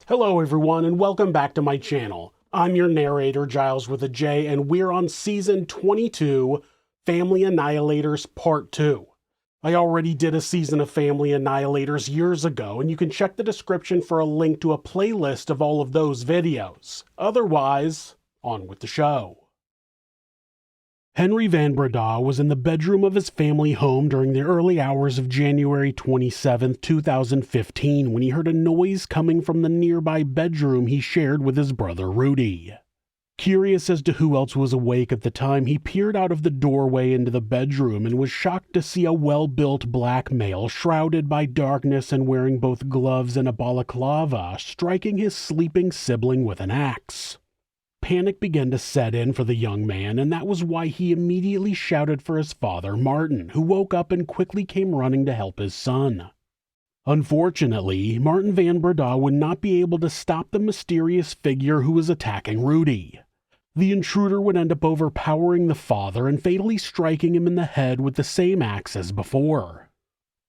Hello everyone and welcome back to my channel. I'm your narrator Giles with a J and we're on Season 22, Family Annihilators Part 2. I already did a season of Family Annihilators years ago and you can check the description for a link to a playlist of all of those videos. Otherwise, on with the show. Henri van Breda was in the bedroom of his family home during the early hours of January 27, 2015 when he heard a noise coming from the nearby bedroom he shared with his brother Rudy. Curious as to who else was awake at the time, he peered out of the doorway into the bedroom and was shocked to see a well-built black male shrouded by darkness and wearing both gloves and a balaclava striking his sleeping sibling with an axe. Panic began to set in for the young man, and that was why he immediately shouted for his father, Martin, who woke up and quickly came running to help his son. Unfortunately, Martin van Breda would not be able to stop the mysterious figure who was attacking Rudy. The intruder would end up overpowering the father and fatally striking him in the head with the same axe as before.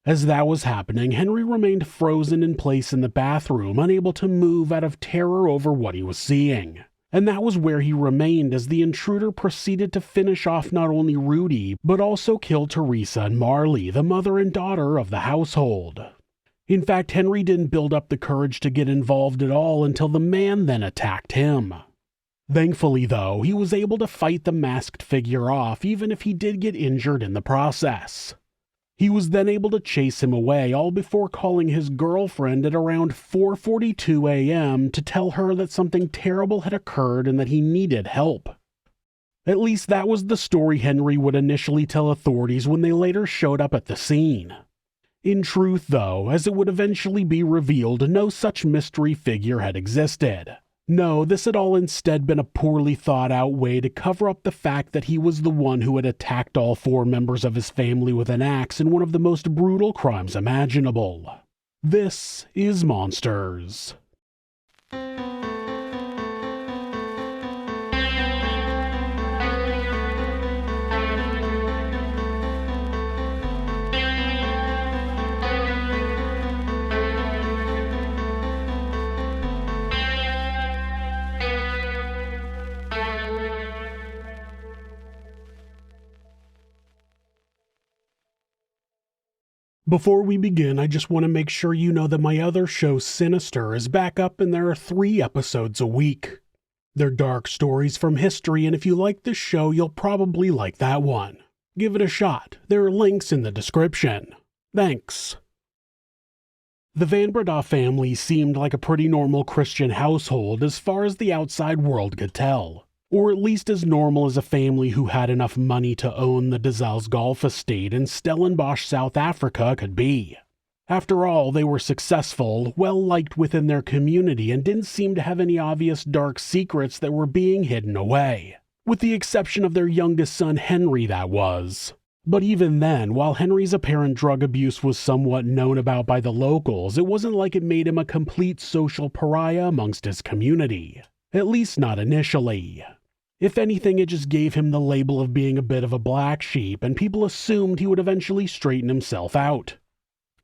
As that was happening, Henri remained frozen in place in the bathroom, unable to move out of terror over what he was seeing. And that was where he remained as the intruder proceeded to finish off not only Rudy, but also kill Teresa and Marley, the mother and daughter of the household. In fact, Henri didn't build up the courage to get involved at all until the man then attacked him. Thankfully, though, he was able to fight the masked figure off, even if he did get injured in the process. He was then able to chase him away, all before calling his girlfriend at around 4:42 a.m. to tell her that something terrible had occurred and that he needed help. At least that was the story Henri would initially tell authorities when they later showed up at the scene. In truth, though, as it would eventually be revealed, no such mystery figure had existed. No, this had all instead been a poorly thought out way to cover up the fact that he was the one who had attacked all four members of his family with an axe in one of the most brutal crimes imaginable. This is Monsters. Before we begin, I just want to make sure you know that my other show, Sinister, is back up and there are 3 episodes a week. They're dark stories from history, and if you like this show, you'll probably like that one. Give it a shot. There are links in the description. Thanks. The Van Breda family seemed like a pretty normal Christian household as far as the outside world could tell. Or at least as normal as a family who had enough money to own the Dazals Golf Estate in Stellenbosch, South Africa could be. After all, they were successful, well-liked within their community, and didn't seem to have any obvious dark secrets that were being hidden away. With the exception of their youngest son Henri, that was. But even then, while Henri's apparent drug abuse was somewhat known about by the locals, it wasn't like it made him a complete social pariah amongst his community. At least not initially. If anything, it just gave him the label of being a bit of a black sheep, and people assumed he would eventually straighten himself out.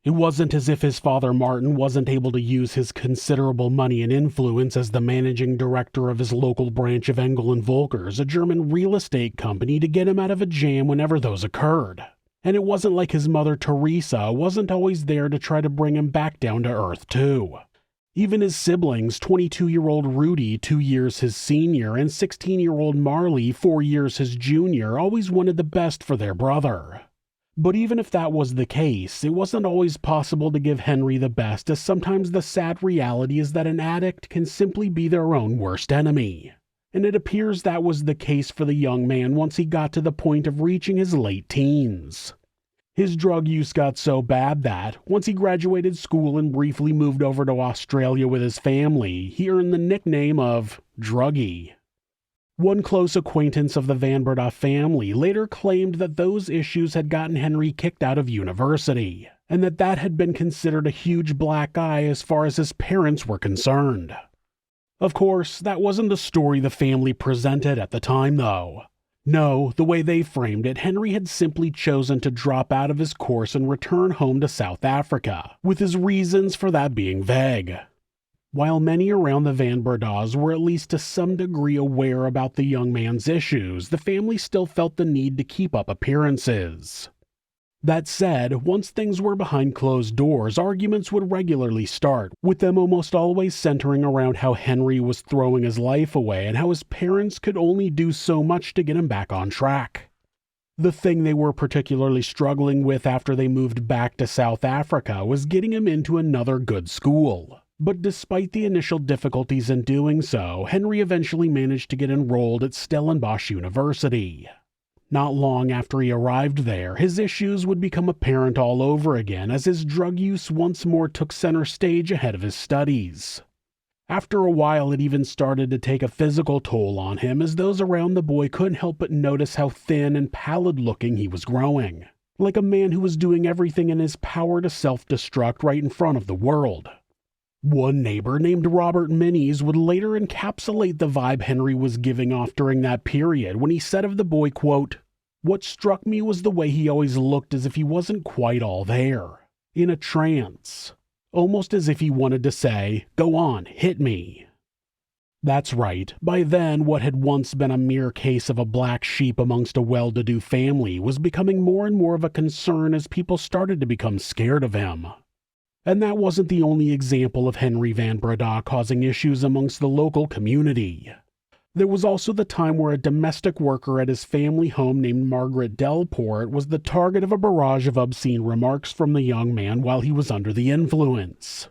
It wasn't as if his father Martin wasn't able to use his considerable money and influence as the managing director of his local branch of Engel & Volkers, a German real estate company, to get him out of a jam whenever those occurred. And it wasn't like his mother Teresa wasn't always there to try to bring him back down to earth too. Even his siblings, 22-year-old Rudy, 2 years his senior, and 16-year-old Marley, 4 years his junior, always wanted the best for their brother. But even if that was the case, it wasn't always possible to give Henri the best, as sometimes the sad reality is that an addict can simply be their own worst enemy. And it appears that was the case for the young man once he got to the point of reaching his late teens. His drug use got so bad that, once he graduated school and briefly moved over to Australia with his family, he earned the nickname of Druggy. One close acquaintance of the Van Breda family later claimed that those issues had gotten Henri kicked out of university, and that had been considered a huge black eye as far as his parents were concerned. Of course, that wasn't the story the family presented at the time, though. No, the way they framed it, Henri had simply chosen to drop out of his course and return home to South Africa, with his reasons for that being vague. While many around the Van Bredas were at least to some degree aware about the young man's issues, the family still felt the need to keep up appearances. That said, once things were behind closed doors, arguments would regularly start, with them almost always centering around how Henri was throwing his life away and how his parents could only do so much to get him back on track. The thing they were particularly struggling with after they moved back to South Africa was getting him into another good school. But despite the initial difficulties in doing so, Henri eventually managed to get enrolled at Stellenbosch University. Not long after he arrived there, his issues would become apparent all over again as his drug use once more took center stage ahead of his studies. After a while, it even started to take a physical toll on him, as those around the boy couldn't help but notice how thin and pallid-looking he was growing, like a man who was doing everything in his power to self-destruct right in front of the world. One neighbor named Robert Minnies would later encapsulate the vibe Henri was giving off during that period when he said of the boy, quote, "What struck me was the way he always looked as if he wasn't quite all there, in a trance, almost as if he wanted to say, 'Go on, hit me.'" That's right, by then what had once been a mere case of a black sheep amongst a well-to-do family was becoming more and more of a concern as people started to become scared of him. And that wasn't the only example of Henri van Breda causing issues amongst the local community. There was also the time where a domestic worker at his family home named Margaret Delport was the target of a barrage of obscene remarks from the young man while he was under the influence.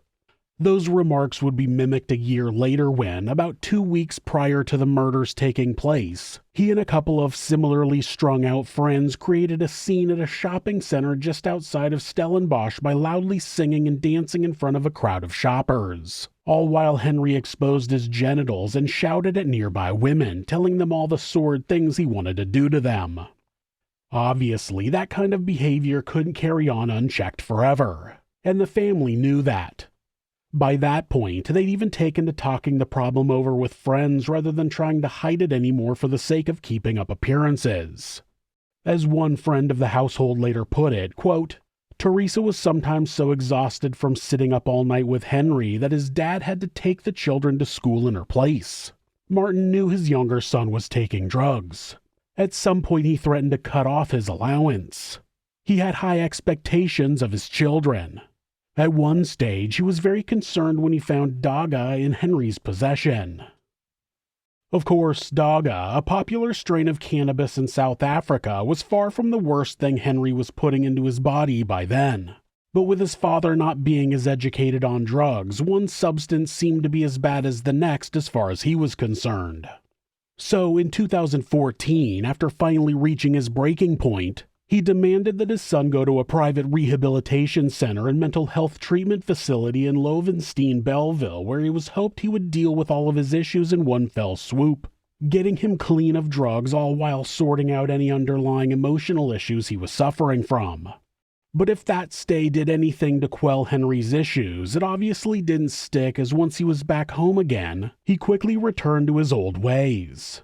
Those remarks would be mimicked a year later when, about 2 weeks prior to the murders taking place, he and a couple of similarly strung-out friends created a scene at a shopping center just outside of Stellenbosch by loudly singing and dancing in front of a crowd of shoppers, all while Henri exposed his genitals and shouted at nearby women, telling them all the sordid things he wanted to do to them. Obviously, that kind of behavior couldn't carry on unchecked forever, and the family knew that. By that point, they'd even taken to talking the problem over with friends rather than trying to hide it anymore for the sake of keeping up appearances. As one friend of the household later put it, quote, "Teresa was sometimes so exhausted from sitting up all night with Henri that his dad had to take the children to school in her place. Martin knew his younger son was taking drugs. At some point he threatened to cut off his allowance. He had high expectations of his children. At one stage, he was very concerned when he found Daga in Henri's possession." Of course, Daga, a popular strain of cannabis in South Africa, was far from the worst thing Henri was putting into his body by then. But with his father not being as educated on drugs, one substance seemed to be as bad as the next as far as he was concerned. So in 2014, after finally reaching his breaking point, he demanded that his son go to a private rehabilitation center and mental health treatment facility in Lovenstein, Belleville, where he was hoped he would deal with all of his issues in one fell swoop, getting him clean of drugs all while sorting out any underlying emotional issues he was suffering from. But if that stay did anything to quell Henri's issues, it obviously didn't stick, as once he was back home again, he quickly returned to his old ways.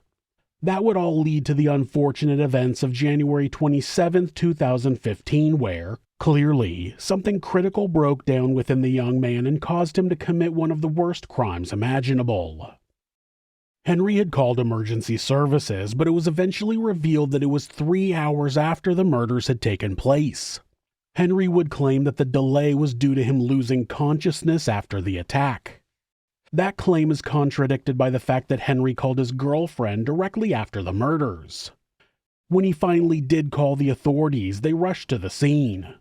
That would all lead to the unfortunate events of January 27, 2015, where, clearly, something critical broke down within the young man and caused him to commit one of the worst crimes imaginable. Henri had called emergency services, but it was eventually revealed that it was 3 hours after the murders had taken place. Henri would claim that the delay was due to him losing consciousness after the attack. That claim is contradicted by the fact that Henri called his girlfriend directly after the murders. When he finally did call the authorities, they rushed to the scene.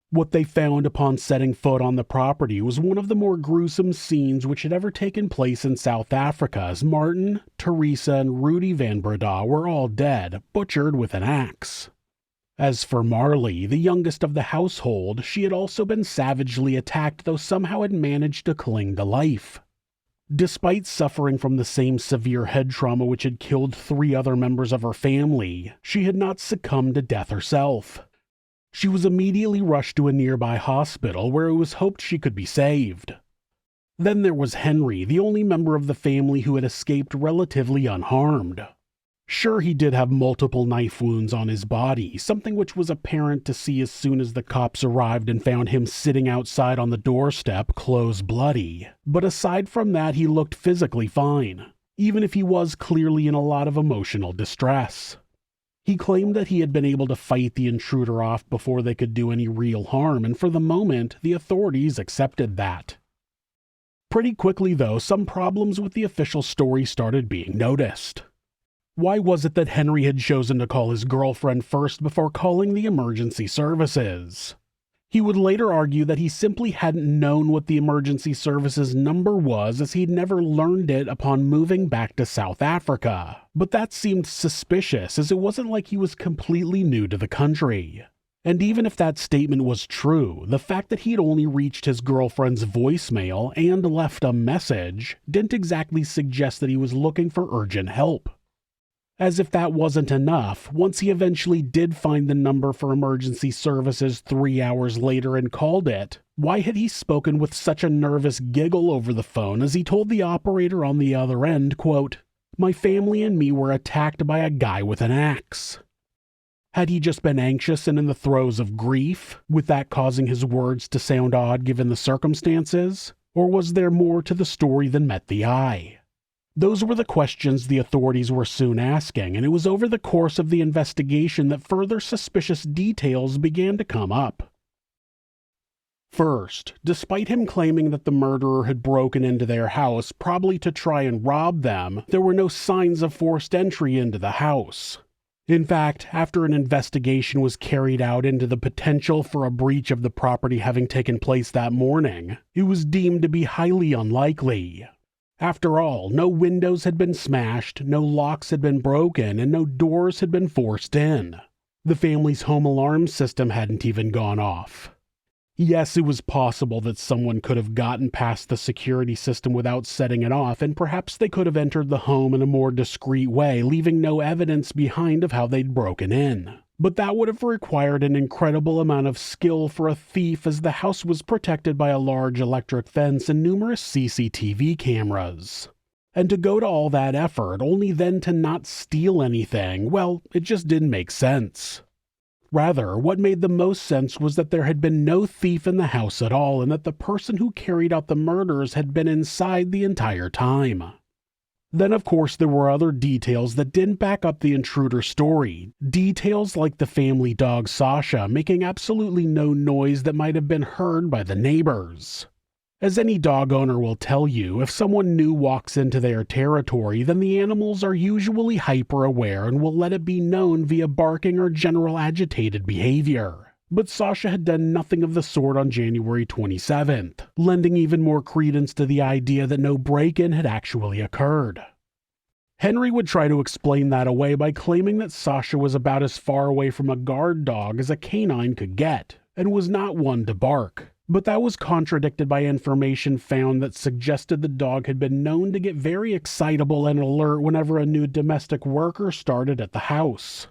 What they found upon setting foot on the property was one of the more gruesome scenes which had ever taken place in South Africa, as Martin, Teresa, and Rudy van Breda were all dead, butchered with an axe. As for Marley, the youngest of the household, she had also been savagely attacked, though somehow had managed to cling to life. Despite suffering from the same severe head trauma which had killed 3 other members of her family, she had not succumbed to death herself. She was immediately rushed to a nearby hospital where it was hoped she could be saved. Then there was Henri, the only member of the family who had escaped relatively unharmed. Sure, he did have multiple knife wounds on his body, something which was apparent to see as soon as the cops arrived and found him sitting outside on the doorstep, clothes bloody. But aside from that, he looked physically fine, even if he was clearly in a lot of emotional distress. He claimed that he had been able to fight the intruder off before they could do any real harm, and for the moment, the authorities accepted that. Pretty quickly, though, some problems with the official story started being noticed. Why was it that Henri had chosen to call his girlfriend first before calling the emergency services? He would later argue that he simply hadn't known what the emergency services number was, as he'd never learned it upon moving back to South Africa. But that seemed suspicious, as it wasn't like he was completely new to the country. And even if that statement was true, the fact that he'd only reached his girlfriend's voicemail and left a message didn't exactly suggest that he was looking for urgent help. As if that wasn't enough, once he eventually did find the number for emergency services 3 hours later and called it, why had he spoken with such a nervous giggle over the phone as he told the operator on the other end, quote, "My family and me were attacked by a guy with an axe"? Had he just been anxious and in the throes of grief, with that causing his words to sound odd given the circumstances? Or was there more to the story than met the eye? Those were the questions the authorities were soon asking, and it was over the course of the investigation that further suspicious details began to come up. First, despite him claiming that the murderer had broken into their house probably to try and rob them, there were no signs of forced entry into the house. In fact, after an investigation was carried out into the potential for a breach of the property having taken place that morning, it was deemed to be highly unlikely. After all, no windows had been smashed, no locks had been broken, and no doors had been forced in. The family's home alarm system hadn't even gone off. Yes, it was possible that someone could have gotten past the security system without setting it off, and perhaps they could have entered the home in a more discreet way, leaving no evidence behind of how they'd broken in. But that would have required an incredible amount of skill for a thief, as the house was protected by a large electric fence and numerous CCTV cameras. And to go to all that effort, only then to not steal anything, well, it just didn't make sense. Rather, what made the most sense was that there had been no thief in the house at all, and that the person who carried out the murders had been inside the entire time. Then, of course, there were other details that didn't back up the intruder story. Details like the family dog Sasha making absolutely no noise that might have been heard by the neighbors. As any dog owner will tell you, if someone new walks into their territory, then the animals are usually hyper-aware and will let it be known via barking or general agitated behavior. But Sasha had done nothing of the sort on January 27th, lending even more credence to the idea that no break-in had actually occurred. Henri would try to explain that away by claiming that Sasha was about as far away from a guard dog as a canine could get, and was not one to bark. But that was contradicted by information found that suggested the dog had been known to get very excitable and alert whenever a new domestic worker started at the house.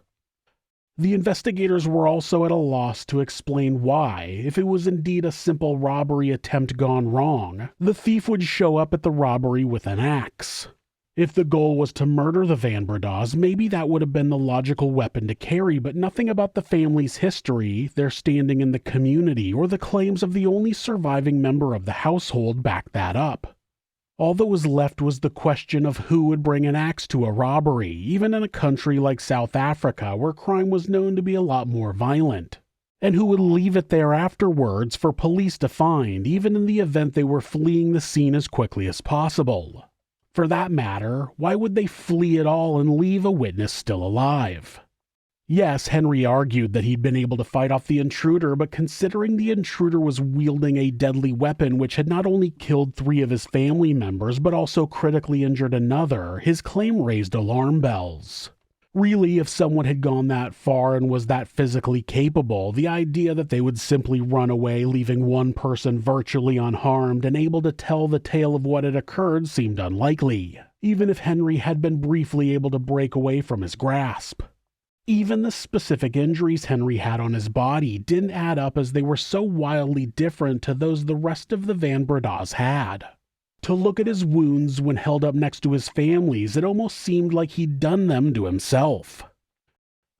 The investigators were also at a loss to explain why, if it was indeed a simple robbery attempt gone wrong, the thief would show up at the robbery with an axe. If the goal was to murder the Van Bredas, maybe that would have been the logical weapon to carry, but nothing about the family's history, their standing in the community, or the claims of the only surviving member of the household backed that up. All that was left was the question of who would bring an axe to a robbery, even in a country like South Africa where crime was known to be a lot more violent. And who would leave it there afterwards for police to find, even in the event they were fleeing the scene as quickly as possible. For that matter, why would they flee at all and leave a witness still alive? Yes, Henri argued that he'd been able to fight off the intruder, but considering the intruder was wielding a deadly weapon which had not only killed 3 of his family members, but also critically injured another, his claim raised alarm bells. Really, if someone had gone that far and was that physically capable, the idea that they would simply run away, leaving one person virtually unharmed and able to tell the tale of what had occurred seemed unlikely, even if Henri had been briefly able to break away from his grasp. Even the specific injuries Henri had on his body didn't add up, as they were so wildly different to those the rest of the Van Bredas had. To look at his wounds when held up next to his family's, it almost seemed like he'd done them to himself.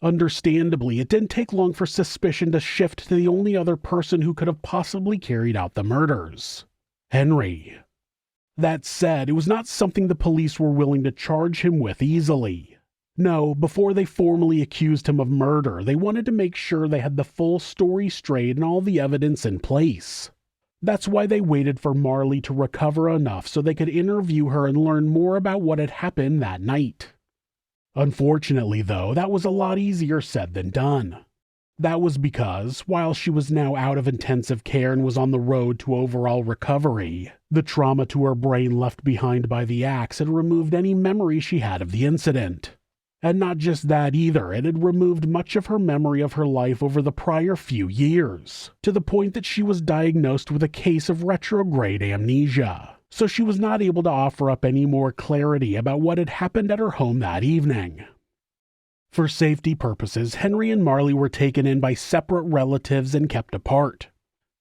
Understandably, it didn't take long for suspicion to shift to the only other person who could have possibly carried out the murders: Henri. That said, it was not something the police were willing to charge him with easily. No, before they formally accused him of murder, they wanted to make sure they had the full story straight and all the evidence in place. That's why they waited for Marley to recover enough so they could interview her and learn more about what had happened that night. Unfortunately, though, that was a lot easier said than done. That was because, while she was now out of intensive care and was on the road to overall recovery, the trauma to her brain left behind by the axe had removed any memory she had of the incident. And not just that either, it had removed much of her memory of her life over the prior few years, to the point that she was diagnosed with a case of retrograde amnesia, so she was not able to offer up any more clarity about what had happened at her home that evening. For safety purposes, Henri and Marley were taken in by separate relatives and kept apart.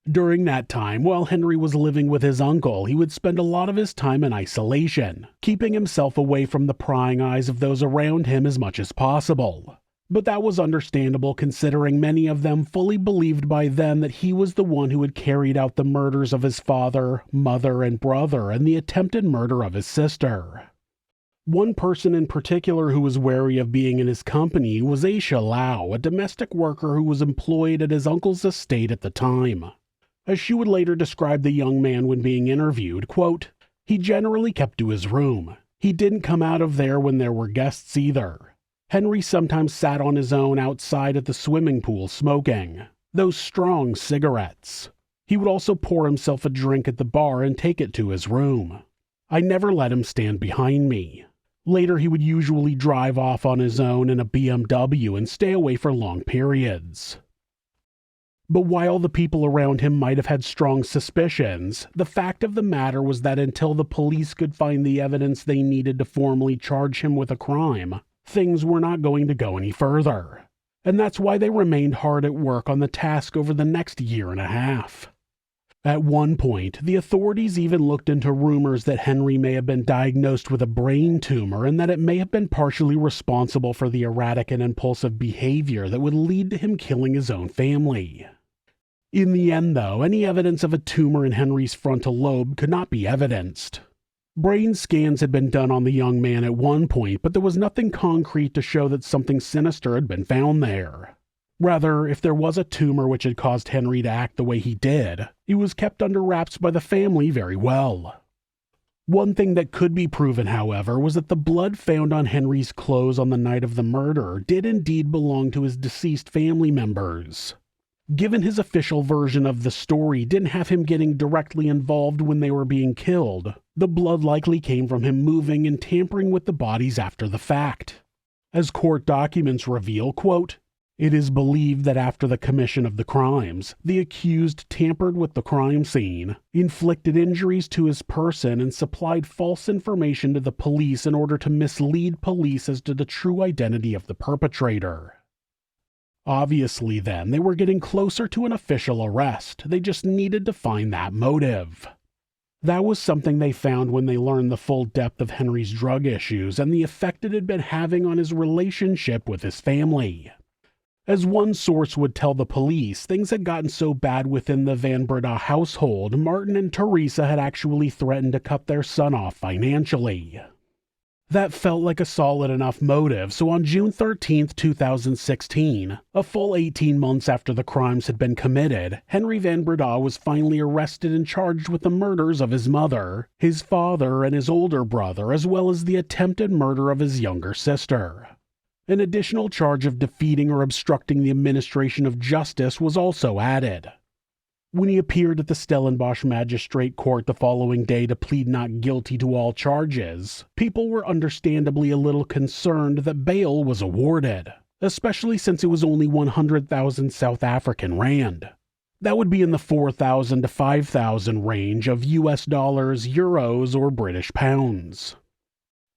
During that time, while Henri was living with his uncle, he would spend a lot of his time in isolation, keeping himself away from the prying eyes of those around him as much as possible. But that was understandable considering many of them fully believed by then that he was the one who had carried out the murders of his father, mother, and brother and the attempted murder of his sister. One person in particular who was wary of being in his company was Aisha Lau, a domestic worker who was employed at his uncle's estate at the time. As she would later describe the young man when being interviewed, quote, "He generally kept to his room. He didn't come out of there when there were guests either. Henri sometimes sat on his own outside at the swimming pool smoking those strong cigarettes. He would also pour himself a drink at the bar and take it to his room. I never let him stand behind me. Later he would usually drive off on his own in a BMW and stay away for long periods." But while the people around him might have had strong suspicions, the fact of the matter was that until the police could find the evidence they needed to formally charge him with a crime, things were not going to go any further. And that's why they remained hard at work on the task over the next year and a half. At one point, the authorities even looked into rumors that Henri may have been diagnosed with a brain tumor and that it may have been partially responsible for the erratic and impulsive behavior that would lead to him killing his own family. In the end, though, any evidence of a tumor in Henri's frontal lobe could not be evidenced. Brain scans had been done on the young man at one point, but there was nothing concrete to show that something sinister had been found there. Rather, if there was a tumor which had caused Henri to act the way he did, it was kept under wraps by the family very well. One thing that could be proven, however, was that the blood found on Henri's clothes on the night of the murder did indeed belong to his deceased family members. Given his official version of the story didn't have him getting directly involved when they were being killed, the blood likely came from him moving and tampering with the bodies after the fact. As court documents reveal, quote, "It is believed that after the commission of the crimes, the accused tampered with the crime scene, inflicted injuries to his person, and supplied false information to the police in order to mislead police as to the true identity of the perpetrator." Obviously, then, they were getting closer to an official arrest. They just needed to find that motive. That was something they found when they learned the full depth of Henri's drug issues and the effect it had been having on his relationship with his family. As one source would tell the police, things had gotten so bad within the Van Breda household, Martin and Teresa had actually threatened to cut their son off financially. That felt like a solid enough motive, so on June 13th, 2016, a full 18 months after the crimes had been committed, Henri van Breda was finally arrested and charged with the murders of his mother, his father, and his older brother, as well as the attempted murder of his younger sister. An additional charge of defeating or obstructing the administration of justice was also added. When he appeared at the Stellenbosch Magistrate Court the following day to plead not guilty to all charges, people were understandably a little concerned that bail was awarded, especially since it was only 100,000 South African rand. That would be in the 4,000 to 5,000 range of US dollars, euros, or British pounds.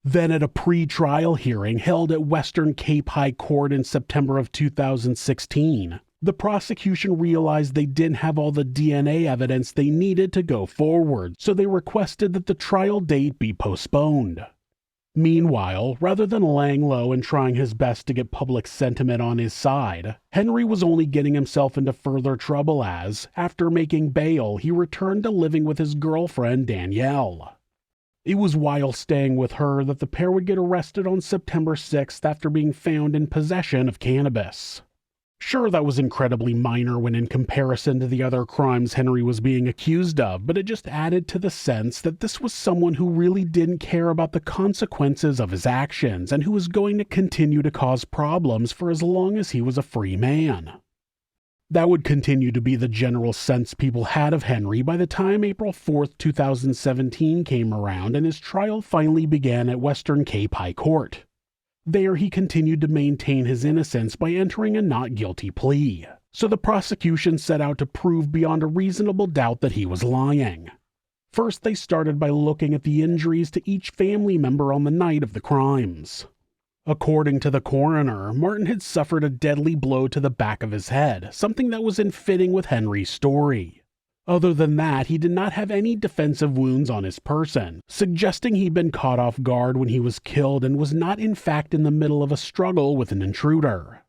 Then at a pre-trial hearing held at Western Cape High Court in September of 2016, The prosecution realized they didn't have all the DNA evidence they needed to go forward, so they requested that the trial date be postponed. Meanwhile, rather than laying low and trying his best to get public sentiment on his side, Henri was only getting himself into further trouble as, after making bail, he returned to living with his girlfriend Danielle. It was while staying with her that the pair would get arrested on September 6th after being found in possession of cannabis. Sure, that was incredibly minor when in comparison to the other crimes Henri was being accused of, but it just added to the sense that this was someone who really didn't care about the consequences of his actions and who was going to continue to cause problems for as long as he was a free man. That would continue to be the general sense people had of Henri by the time April 4th, 2017 came around and his trial finally began at Western Cape High Court. There he continued to maintain his innocence by entering a not guilty plea, so the prosecution set out to prove beyond a reasonable doubt that he was lying. First, they started by looking at the injuries to each family member on the night of the crimes. According to the coroner, Martin had suffered a deadly blow to the back of his head, something that was in fitting with Henri's story. Other than that, he did not have any defensive wounds on his person, suggesting he'd been caught off guard when he was killed and was not in fact in the middle of a struggle with an intruder.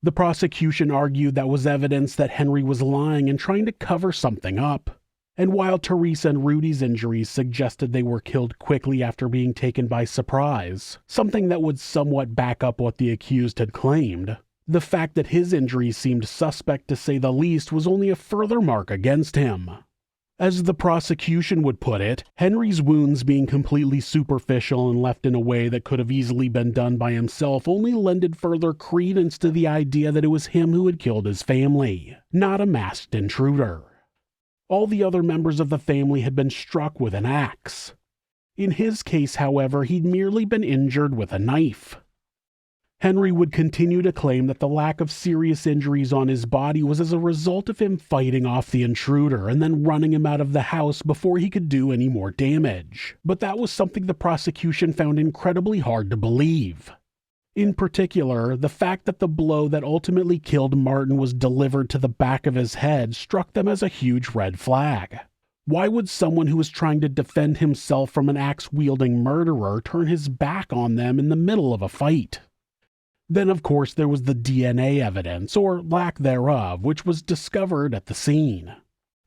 The prosecution argued that was evidence that Henri was lying and trying to cover something up. And while Teresa and Rudy's injuries suggested they were killed quickly after being taken by surprise, something that would somewhat back up what the accused had claimed, the fact that his injuries seemed suspect to say the least was only a further mark against him. As the prosecution would put it, Henri's wounds being completely superficial and left in a way that could have easily been done by himself only lended further credence to the idea that it was him who had killed his family, not a masked intruder. All the other members of the family had been struck with an axe. In his case, however, he'd merely been injured with a knife. Henri would continue to claim that the lack of serious injuries on his body was as a result of him fighting off the intruder and then running him out of the house before he could do any more damage. But that was something the prosecution found incredibly hard to believe. In particular, the fact that the blow that ultimately killed Martin was delivered to the back of his head struck them as a huge red flag. Why would someone who was trying to defend himself from an axe-wielding murderer turn his back on them in the middle of a fight? Then, of course, there was the DNA evidence, or lack thereof, which was discovered at the scene.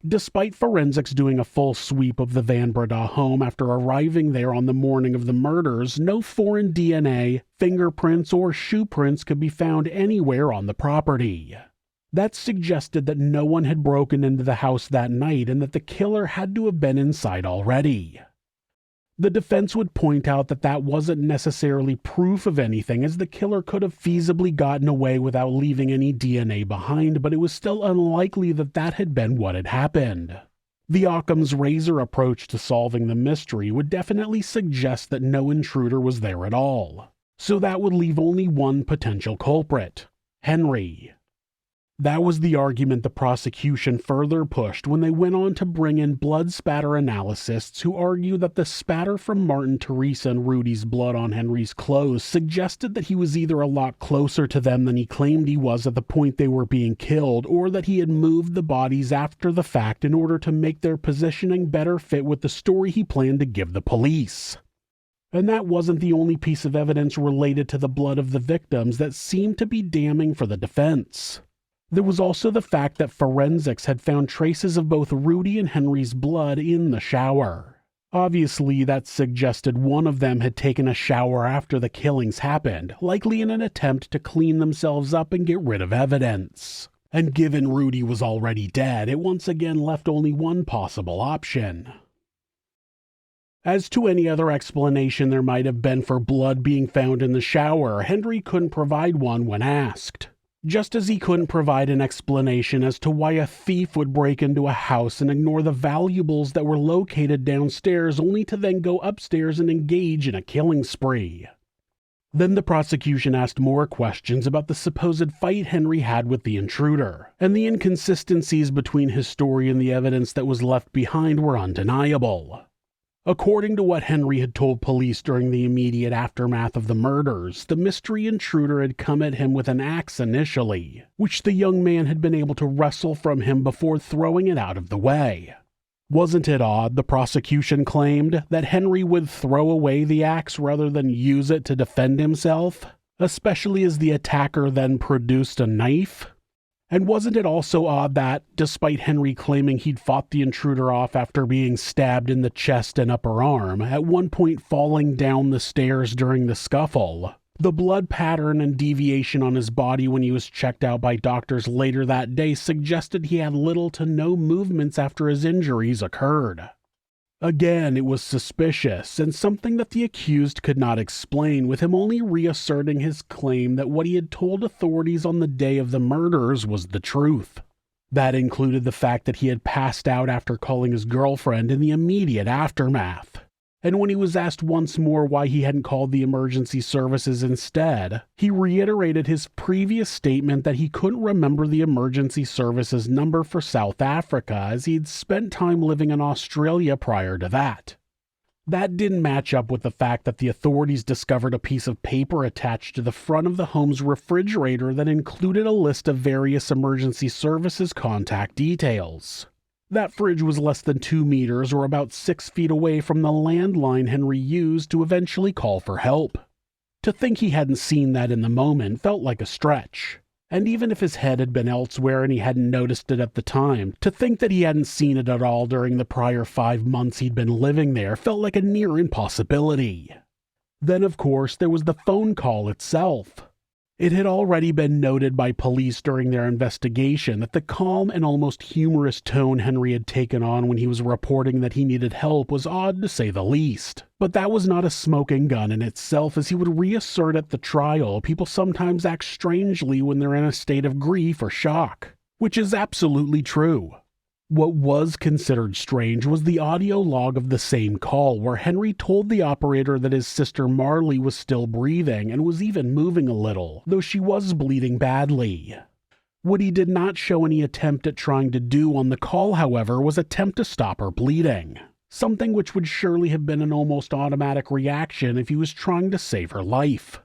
Despite forensics doing a full sweep of the Van Breda home after arriving there on the morning of the murders, no foreign DNA, fingerprints, or shoe prints could be found anywhere on the property. That suggested that no one had broken into the house that night and that the killer had to have been inside already. The defense would point out that that wasn't necessarily proof of anything, as the killer could have feasibly gotten away without leaving any DNA behind, but it was still unlikely that that had been what had happened. The Occam's razor approach to solving the mystery would definitely suggest that no intruder was there at all. So that would leave only one potential culprit: Henri. That was the argument the prosecution further pushed when they went on to bring in blood spatter analysts who argue that the spatter from Martin, Teresa, and Rudy's blood on Henri's clothes suggested that he was either a lot closer to them than he claimed he was at the point they were being killed, or that he had moved the bodies after the fact in order to make their positioning better fit with the story he planned to give the police. And that wasn't the only piece of evidence related to the blood of the victims that seemed to be damning for the defense. There was also the fact that forensics had found traces of both Rudy and Henri's blood in the shower. Obviously, that suggested one of them had taken a shower after the killings happened, likely in an attempt to clean themselves up and get rid of evidence. And given Rudy was already dead, it once again left only one possible option. As to any other explanation there might have been for blood being found in the shower, Henri couldn't provide one when asked. Just as he couldn't provide an explanation as to why a thief would break into a house and ignore the valuables that were located downstairs only to then go upstairs and engage in a killing spree. Then the prosecution asked more questions about the supposed fight Henri had with the intruder, and the inconsistencies between his story and the evidence that was left behind were undeniable. According to what Henri had told police during the immediate aftermath of the murders, the mystery intruder had come at him with an axe initially, which the young man had been able to wrestle from him before throwing it out of the way. Wasn't it odd, the prosecution claimed, that Henri would throw away the axe rather than use it to defend himself, especially as the attacker then produced a knife? And wasn't it also odd that, despite Henri claiming he'd fought the intruder off after being stabbed in the chest and upper arm, at one point falling down the stairs during the scuffle, the blood pattern and deviation on his body when he was checked out by doctors later that day suggested he had little to no movements after his injuries occurred. Again, it was suspicious, and something that the accused could not explain, with him only reasserting his claim that what he had told authorities on the day of the murders was the truth. That included the fact that he had passed out after calling his girlfriend in the immediate aftermath. And when he was asked once more why he hadn't called the emergency services instead, he reiterated his previous statement that he couldn't remember the emergency services number for South Africa as he'd spent time living in Australia prior to that. That didn't match up with the fact that the authorities discovered a piece of paper attached to the front of the home's refrigerator that included a list of various emergency services contact details. That fridge was less than 2 meters or about 6 feet away from the landline Henri used to eventually call for help. To think he hadn't seen that in the moment felt like a stretch. And even if his head had been elsewhere and he hadn't noticed it at the time, to think that he hadn't seen it at all during the prior 5 months he'd been living there felt like a near impossibility. Then, of course, there was the phone call itself. It had already been noted by police during their investigation that the calm and almost humorous tone Henri had taken on when he was reporting that he needed help was odd to say the least. But that was not a smoking gun in itself, as he would reassert at the trial people sometimes act strangely when they're in a state of grief or shock, which is absolutely true. What was considered strange was the audio log of the same call where Henri told the operator that his sister Marley was still breathing and was even moving a little, though she was bleeding badly. What he did not show any attempt at trying to do on the call, however, was attempt to stop her bleeding, something which would surely have been an almost automatic reaction if he was trying to save her life.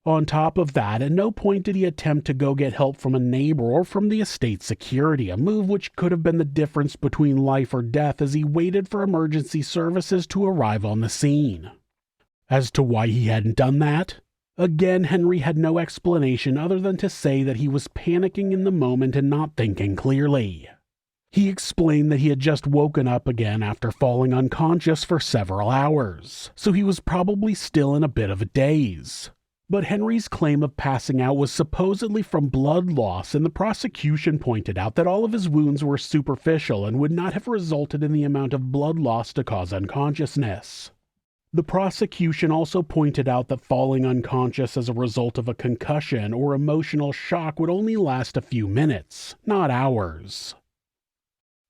On top of that, at no point did he attempt to go get help from a neighbor or from the estate security, a move which could have been the difference between life or death as he waited for emergency services to arrive on the scene. As to why he hadn't done that, again, Henri had no explanation other than to say that he was panicking in the moment and not thinking clearly. He explained that he had just woken up again after falling unconscious for several hours, so he was probably still in a bit of a daze. But Henri's claim of passing out was supposedly from blood loss, and the prosecution pointed out that all of his wounds were superficial and would not have resulted in the amount of blood loss to cause unconsciousness. The prosecution also pointed out that falling unconscious as a result of a concussion or emotional shock would only last a few minutes, not hours.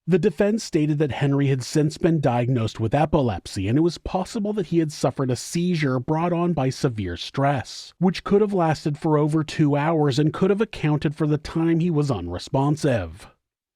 The defense stated that Henri had since been diagnosed with epilepsy, and it was possible that he had suffered a seizure brought on by severe stress, which could have lasted for over 2 hours and could have accounted for the time he was unresponsive.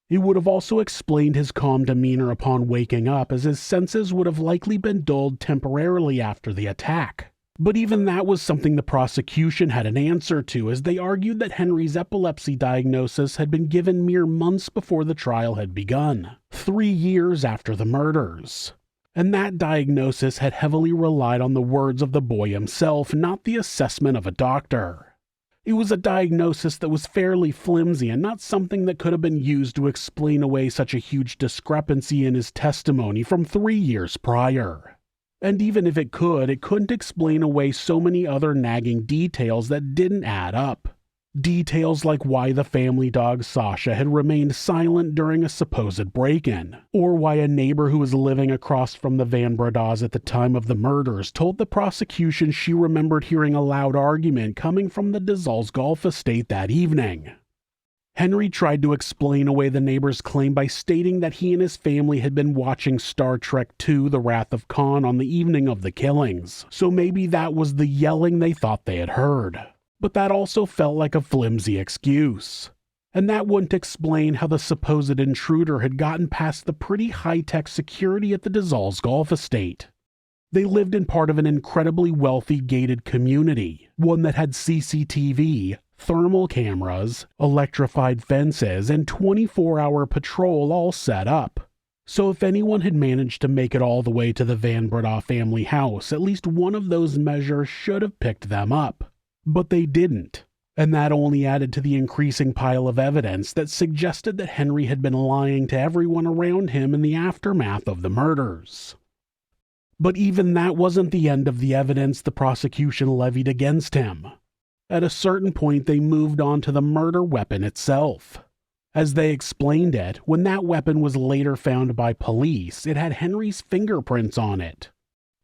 It would have also explained his calm demeanor upon waking up, as his senses would have likely been dulled temporarily after the attack. But even that was something the prosecution had an answer to, as they argued that Henri's epilepsy diagnosis had been given mere months before the trial had begun, 3 years after the murders. And that diagnosis had heavily relied on the words of the boy himself, not the assessment of a doctor. It was a diagnosis that was fairly flimsy and not something that could have been used to explain away such a huge discrepancy in his testimony from 3 years prior. And even if it couldn't explain away so many other nagging details that didn't add up. Details like why the family dog Sasha had remained silent during a supposed break-in, or why a neighbor who was living across from the Van Bredas at the time of the murders told the prosecution she remembered hearing a loud argument coming from the Dizals golf estate that evening. Henri tried to explain away the neighbor's claim by stating that he and his family had been watching Star Trek II: The Wrath of Khan on the evening of the killings, so maybe that was the yelling they thought they had heard. But that also felt like a flimsy excuse. And that wouldn't explain how the supposed intruder had gotten past the pretty high-tech security at the Dizals Golf Estate. They lived in part of an incredibly wealthy gated community, one that had CCTV, thermal cameras, electrified fences, and 24-hour patrol all set up. So if anyone had managed to make it all the way to the Van Breda family house, at least one of those measures should have picked them up. But they didn't, and that only added to the increasing pile of evidence that suggested that Henri had been lying to everyone around him in the aftermath of the murders. But even that wasn't the end of the evidence the prosecution levied against him. At a certain point, they moved on to the murder weapon itself. As they explained it, when that weapon was later found by police, it had Henri's fingerprints on it.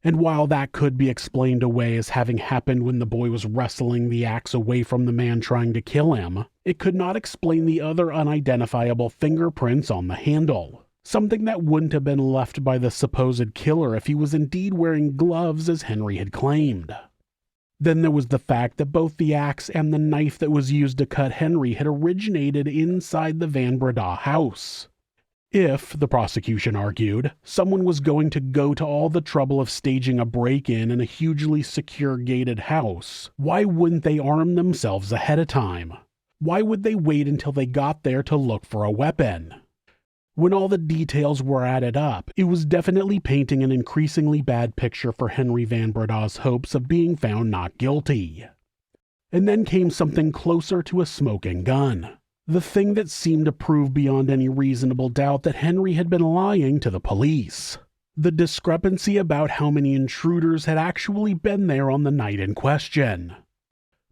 And while that could be explained away as having happened when the boy was wrestling the axe away from the man trying to kill him, it could not explain the other unidentifiable fingerprints on the handle. Something that wouldn't have been left by the supposed killer if he was indeed wearing gloves as Henri had claimed. Then there was the fact that both the axe and the knife that was used to cut Henri had originated inside the Van Breda house. If, the prosecution argued, someone was going to go to all the trouble of staging a break-in in a hugely secure gated house, why wouldn't they arm themselves ahead of time? Why would they wait until they got there to look for a weapon? When all the details were added up, it was definitely painting an increasingly bad picture for Henri van Breda's hopes of being found not guilty. And then came something closer to a smoking gun. The thing that seemed to prove beyond any reasonable doubt that Henri had been lying to the police. The discrepancy about how many intruders had actually been there on the night in question.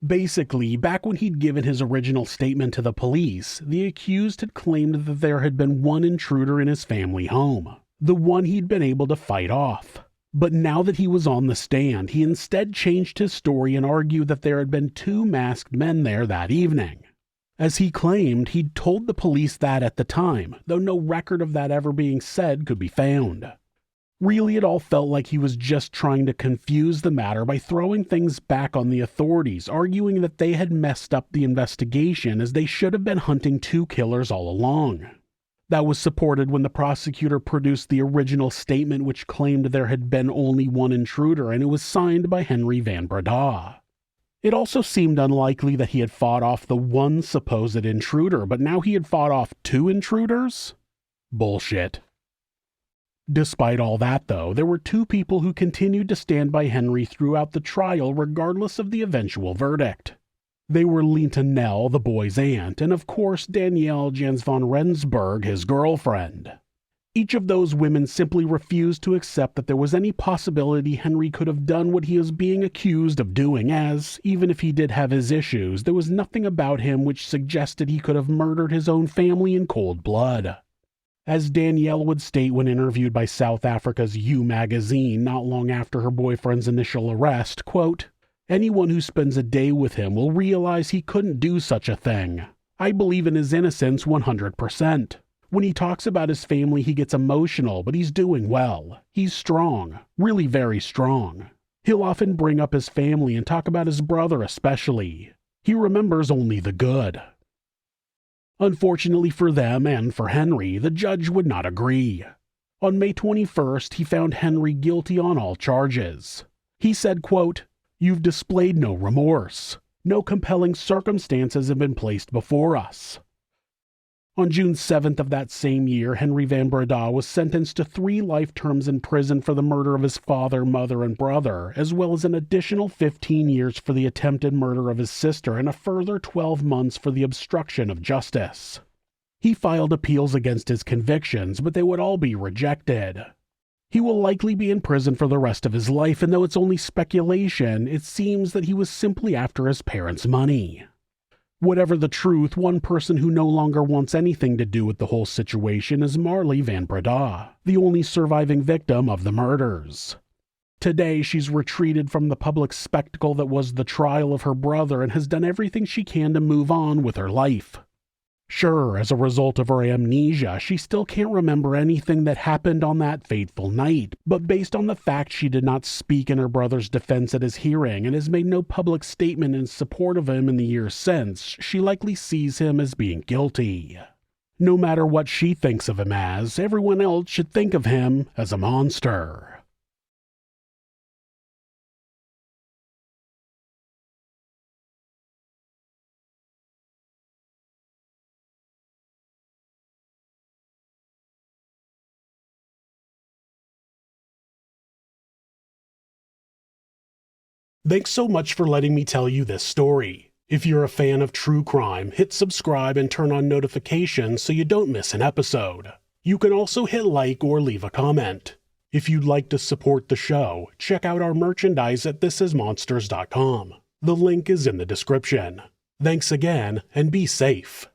Basically, back when he'd given his original statement to the police, the accused had claimed that there had been one intruder in his family home, the one he'd been able to fight off. But now that he was on the stand, he instead changed his story and argued that there had been two masked men there that evening. As he claimed, he'd told the police that at the time, though no record of that ever being said could be found. Really, it all felt like he was just trying to confuse the matter by throwing things back on the authorities, arguing that they had messed up the investigation as they should have been hunting two killers all along. That was supported when the prosecutor produced the original statement which claimed there had been only one intruder, and it was signed by Henri van Breda. It also seemed unlikely that he had fought off the one supposed intruder, but now he had fought off two intruders? Bullshit. Despite all that, though, there were two people who continued to stand by Henri throughout the trial regardless of the eventual verdict. They were Lita Nell, the boy's aunt, and of course Danielle Jens van Rensburg, his girlfriend. Each of those women simply refused to accept that there was any possibility Henri could have done what he was being accused of doing, as, even if he did have his issues, there was nothing about him which suggested he could have murdered his own family in cold blood. As Danielle would state when interviewed by South Africa's You magazine not long after her boyfriend's initial arrest, quote, "Anyone who spends a day with him will realize he couldn't do such a thing. I believe in his innocence 100%. When he talks about his family, he gets emotional, but he's doing well. He's strong, really very strong. He'll often bring up his family and talk about his brother especially. He remembers only the good." Unfortunately for them and for Henri, the judge would not agree. On May 21st, he found Henri guilty on all charges. He said, quote, "You've displayed no remorse. No compelling circumstances have been placed before us." On June 7th of that same year, Henri van Breda was sentenced to 3 life terms in prison for the murder of his father, mother, and brother, as well as an additional 15 years for the attempted murder of his sister and a further 12 months for the obstruction of justice. He filed appeals against his convictions, but they would all be rejected. He will likely be in prison for the rest of his life, and though it's only speculation, it seems that he was simply after his parents' money. Whatever the truth, one person who no longer wants anything to do with the whole situation is Marley van Breda, the only surviving victim of the murders. Today, she's retreated from the public spectacle that was the trial of her brother and has done everything she can to move on with her life. Sure, as a result of her amnesia, she still can't remember anything that happened on that fateful night, but based on the fact she did not speak in her brother's defense at his hearing and has made no public statement in support of him in the years since, she likely sees him as being guilty. No matter what she thinks of him as, everyone else should think of him as a monster. Thanks so much for letting me tell you this story. If you're a fan of true crime, hit subscribe and turn on notifications so you don't miss an episode. You can also hit like or leave a comment. If you'd like to support the show, check out our merchandise at thisismonsters.com. The link is in the description. Thanks again, and be safe.